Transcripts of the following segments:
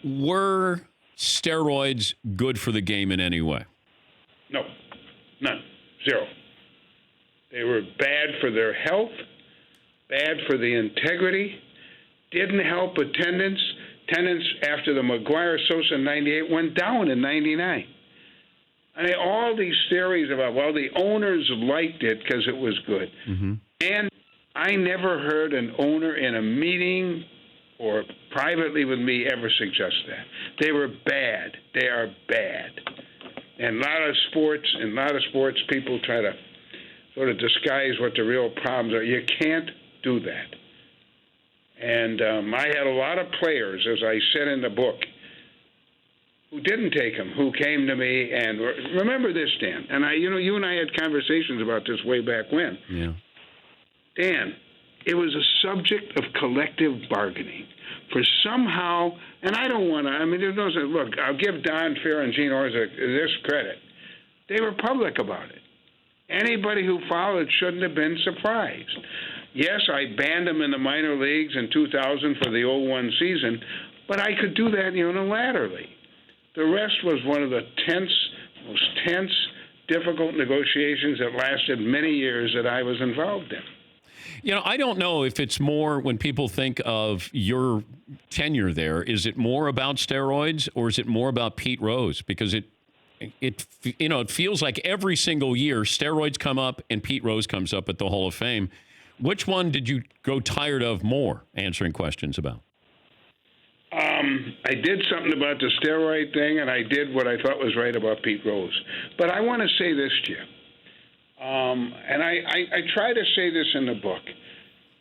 were steroids good for the game in any way? No, none, zero. They were bad for their health, bad for the integrity, didn't help attendance. Attendance after the McGuire-Sosa 98 went down in 99. I mean, all these theories about, well, the owners liked it because it was good. Mm-hmm. And I never heard an owner in a meeting or privately with me ever suggest that. They were bad. They are bad. And a lot of sports people try to sort of disguise what the real problems are. You can't do that. And I had a lot of players, as I said in the book, who didn't take them, who came to me and remember this, Dan. And you and I had conversations about this way back when. Yeah. Dan, it was a subject of collective bargaining. For somehow, and I don't want to. I mean, there's no sense. Look, I'll give Don Fair and Gene Orzik this credit. They were public about it. Anybody who followed shouldn't have been surprised. Yes, I banned them in the minor leagues in 2000 for the 01 season, but I could do that unilaterally. The rest was one of the most tense, difficult negotiations that lasted many years that I was involved in. You know, I don't know if it's more when people think of your tenure there, is it more about steroids or is it more about Pete Rose? Because it feels like every single year steroids come up and Pete Rose comes up at the Hall of Fame. Which one did you grow tired of more answering questions about? I did something about the steroid thing, and I did what I thought was right about Pete Rose. But I want to say this to you, and I try to say this in the book.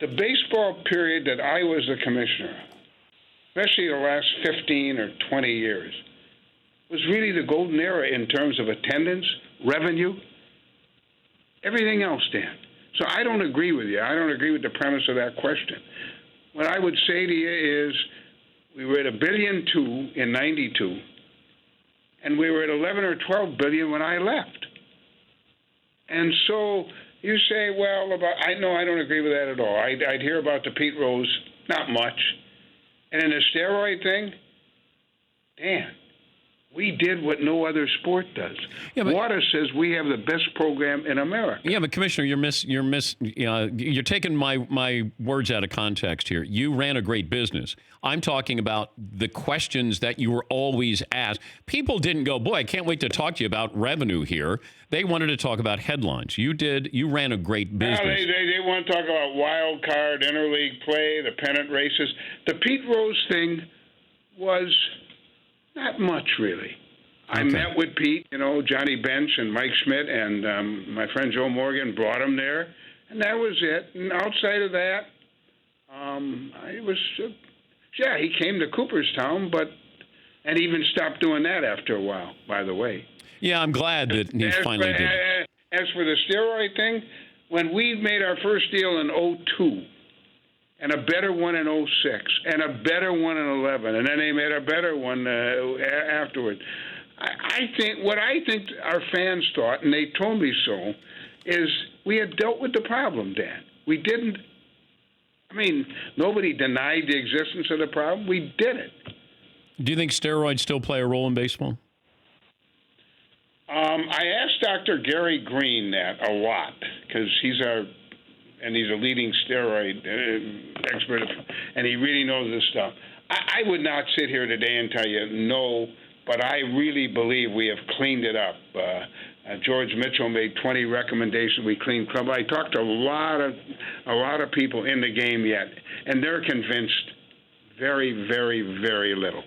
The baseball period that I was the commissioner, especially the last 15 or 20 years, was really the golden era in terms of attendance, revenue, everything else, Dan. So I don't agree with you. I don't agree with the premise of that question. What I would say to you is we were at $1.2 billion in 92, and we were at 11 or 12 billion when I left. And so you say, well, I don't agree with that at all. I'd hear about the Pete Rose, not much. And in the steroid thing, Dan, we did what no other sport does. Yeah, Water says we have the best program in America. Yeah, but Commissioner, you're taking my words out of context here. You ran a great business. I'm talking about the questions that you were always asked. People didn't go, boy, I can't wait to talk to you about revenue here. They wanted to talk about headlines. You ran a great business. No, they want to talk about wild card, interleague play, the pennant races. The Pete Rose thing was not much, really. I met with Pete, Johnny Bench and Mike Schmidt, and my friend Joe Morgan brought him there, and that was it. And outside of that, he came to Cooperstown, and even stopped doing that after a while, by the way. Yeah, I'm glad that he finally did. As for the steroid thing, when we made our first deal in 02, and a better one in 06, and a better one in 11, and then they made a better one afterward. I think our fans thought, and they told me so, is we had dealt with the problem, Dan. We didn't. I mean, nobody denied the existence of the problem. We did it. Do you think steroids still play a role in baseball? I asked Dr. Gary Green that a lot because he's a leading steroid expert, and he really knows this stuff. I would not sit here today and tell you no, but I really believe we have cleaned it up. George Mitchell made 20 recommendations. We cleaned club. I talked to a lot of people in the game yet, and they're convinced very, very, very little.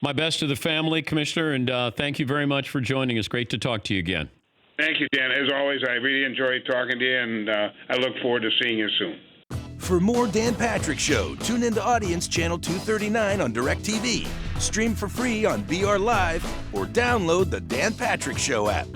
My best to the family, Commissioner, and thank you very much for joining us. Great to talk to you again. Thank you, Dan. As always, I really enjoyed talking to you, and I look forward to seeing you soon. For more Dan Patrick Show, tune into Audience Channel 239 on DirecTV. Stream for free on BR Live or download the Dan Patrick Show app.